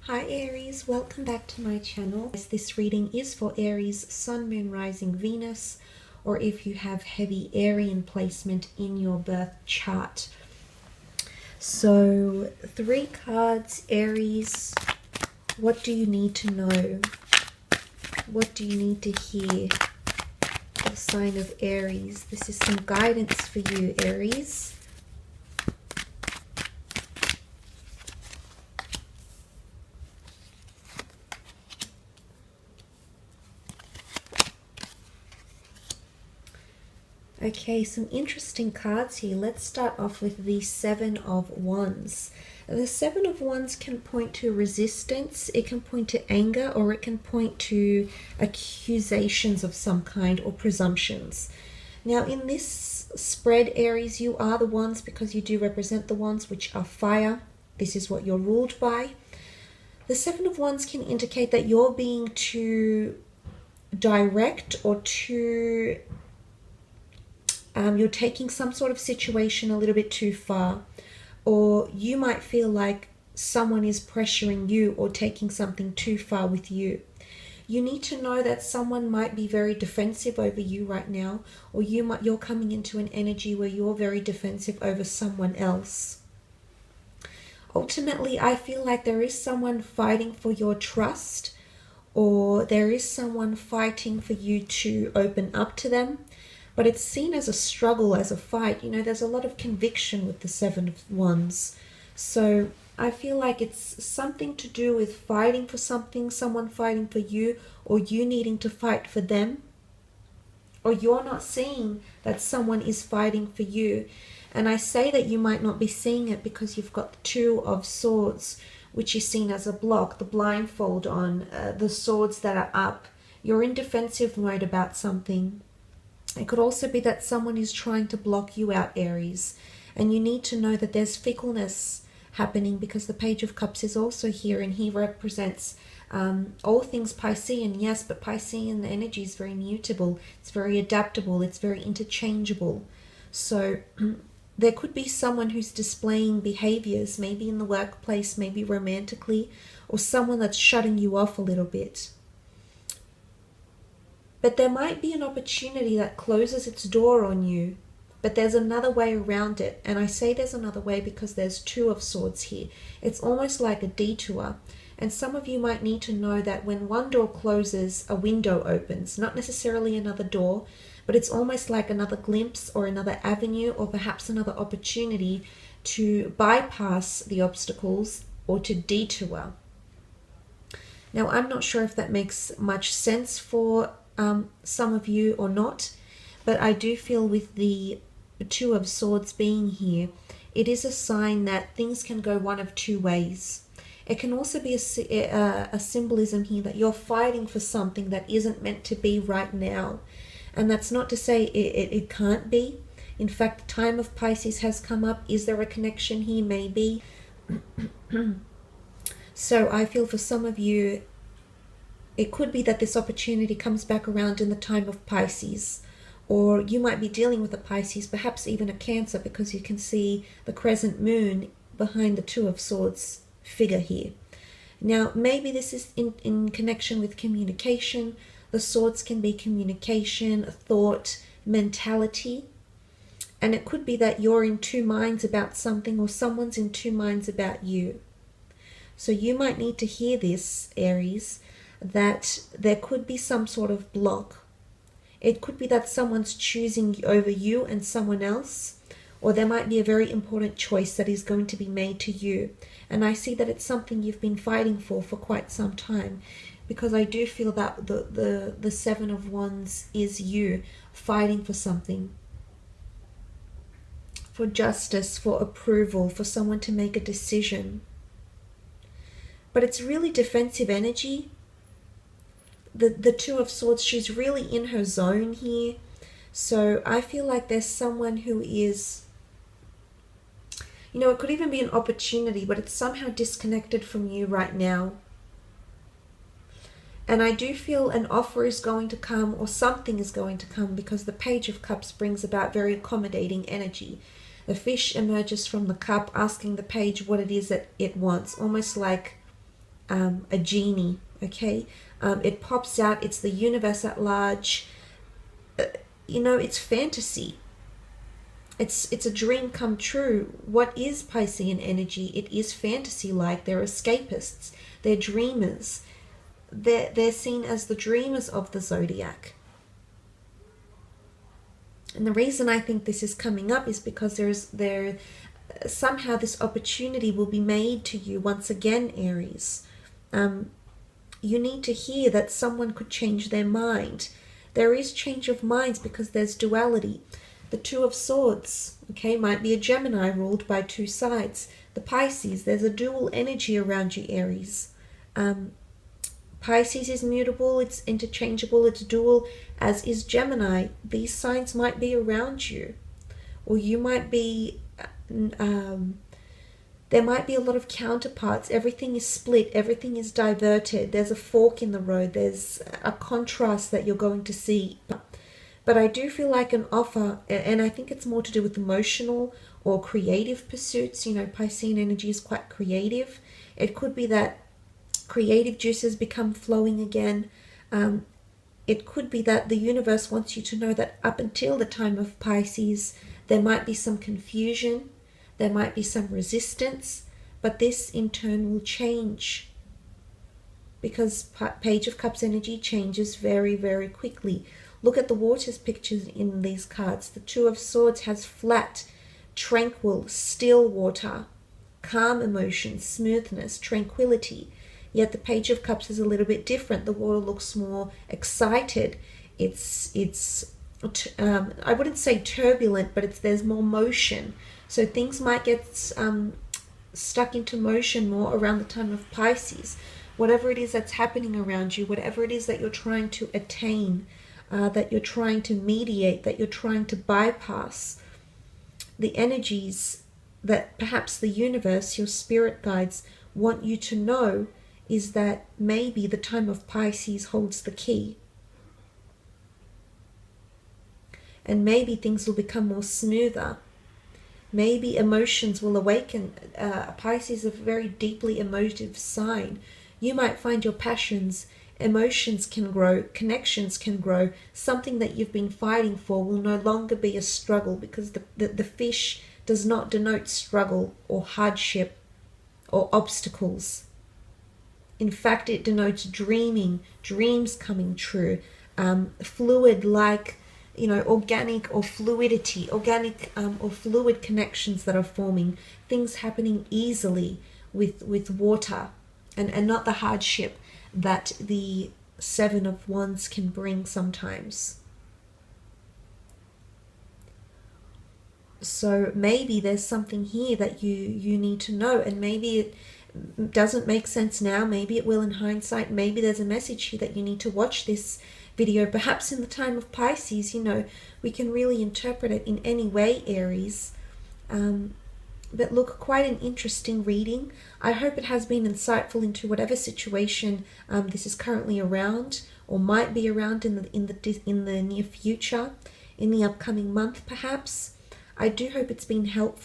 Hi Aries, welcome back to my channel. This reading is for Aries, Sun, Moon, Rising, Venus, or if you have heavy Arian placement in your birth chart. So 3 cards, Aries. What do you need to know? What do you need to hear? The sign of Aries. This is some guidance for you, Aries. Okay, some interesting cards here. Let's start off with the 7 of Wands. The 7 of Wands can point to resistance, it can point to anger, or it can point to accusations of some kind or presumptions. Now in this spread, Aries, you are the Wands because you do represent the Wands, which are fire. This is what you're ruled by. The 7 of Wands can indicate that you're being too direct or too... you're taking some sort of situation a little bit too far, or you might feel like someone is pressuring you or taking something too far with you. You need to know that someone might be very defensive over you right now, or you're coming into an energy where you're very defensive over someone else. Ultimately, I feel like there is someone fighting for your trust, or there is someone fighting for you to open up to them. But it's seen as a struggle, as a fight. You know, there's a lot of conviction with the 7 of Wands. So I feel like it's something to do with fighting for something, someone fighting for you, or you needing to fight for them. Or you're not seeing that someone is fighting for you. And I say that you might not be seeing it because you've got the 2 of Swords, which is seen as a block, the blindfold on, the swords that are up. You're in defensive mode about something. It could also be that someone is trying to block you out, Aries. And you need to know that there's fickleness happening because the Page of Cups is also here, and he represents all things Piscean. Yes, but Piscean energy is very mutable. It's very adaptable. It's very interchangeable. So there could be someone who's displaying behaviors, maybe in the workplace, maybe romantically, or someone that's shutting you off a little bit. But there might be an opportunity that closes its door on you, but there's another way around it. And I say there's another way because there's 2 of Swords here. It's almost like a detour. And some of you might need to know that when one door closes, a window opens. Not necessarily another door, but it's almost like another glimpse or another avenue, or perhaps another opportunity to bypass the obstacles or to detour. Now, I'm not sure if that makes much sense for some of you or not, but I do feel with the 2 of Swords being here, it is a sign that things can go one of 2 ways. It can also be a symbolism here that you're fighting for something that isn't meant to be right now. And that's not to say it can't be. In fact, the time of Pisces has come up. Is there a connection here? Maybe. So I feel for some of you, it could be that this opportunity comes back around in the time of Pisces. Or you might be dealing with a Pisces, perhaps even a Cancer, because you can see the crescent moon behind the 2 of Swords figure here. Now, maybe this is in connection with communication. The Swords can be communication, thought, mentality. And it could be that you're in 2 minds about something, or someone's in 2 minds about you. So you might need to hear this, Aries, that there could be some sort of block. It could be that someone's choosing over you and someone else, or there might be a very important choice that is going to be made to you. And I see that it's something you've been fighting for quite some time, because I do feel that the 7 of Wands is you fighting for something, for justice, for approval, for someone to make a decision. But it's really defensive energy. The 2 of Swords, she's really in her zone here. So I feel like there's someone who is, you know, it could even be an opportunity, but it's somehow disconnected from you right now. And I do feel an offer is going to come, or something is going to come, because the Page of Cups brings about very accommodating energy. The fish emerges from the cup asking the page what it is that it wants, almost like a genie, okay? It pops out, it's the universe at large. You know, it's fantasy. It's a dream come true. What is Piscean energy? It is fantasy-like. They're escapists. They're dreamers. They're seen as the dreamers of the zodiac. And the reason I think this is coming up is because somehow this opportunity will be made to you once again, Aries. You need to hear that someone could change their mind. There is change of minds because there's duality. The Two of Swords, okay, might be a Gemini ruled by two sides. The Pisces, there's a dual energy around you, Aries. Pisces is mutable, it's interchangeable, it's dual, as is Gemini. These signs might be around you. Or you might be, there might be a lot of counterparts. Everything is split, everything is diverted. There's a fork in the road, there's a contrast that you're going to see. But I do feel like an offer, and I think it's more to do with emotional or creative pursuits. You know, Piscean energy is quite creative. It could be that creative juices become flowing again. It could be that the universe wants you to know that up until the time of Pisces, there might be some confusion, there might be some resistance, but this in turn will change. Because Page of Cups energy changes very, very quickly. Look at the waters pictures in these cards. The Two of Swords has flat, tranquil, still water, calm emotions, smoothness, tranquility. Yet the Page of Cups is a little bit different. The water looks more excited. It's I wouldn't say turbulent, but there's more motion. So things might get stuck into motion more around the time of Pisces. Whatever it is that's happening around you, whatever it is that you're trying to attain, that you're trying to mediate, that you're trying to bypass, the energies that perhaps the universe, your spirit guides, want you to know is that maybe the time of Pisces holds the key. And maybe things will become more smoother. Maybe emotions will awaken. Pisces is a very deeply emotive sign. You might find your passions, emotions can grow, connections can grow. Something that you've been fighting for will no longer be a struggle, because the fish does not denote struggle or hardship or obstacles. In fact, it denotes dreaming, dreams coming true, fluid, like, you know, organic or fluidity, organic or fluid connections that are forming, things happening easily with water, and not the hardship that the Seven of Wands can bring sometimes. So maybe there's something here that you need to know, and maybe it doesn't make sense now, maybe it will in hindsight. Maybe there's a message here that you need to watch this video. Perhaps in the time of Pisces, you know, we can really interpret it in any way, Aries. But look, quite an interesting reading. I hope it has been insightful into whatever situation this is currently around, or might be around in the near future, in the upcoming month perhaps. I do hope it's been helpful.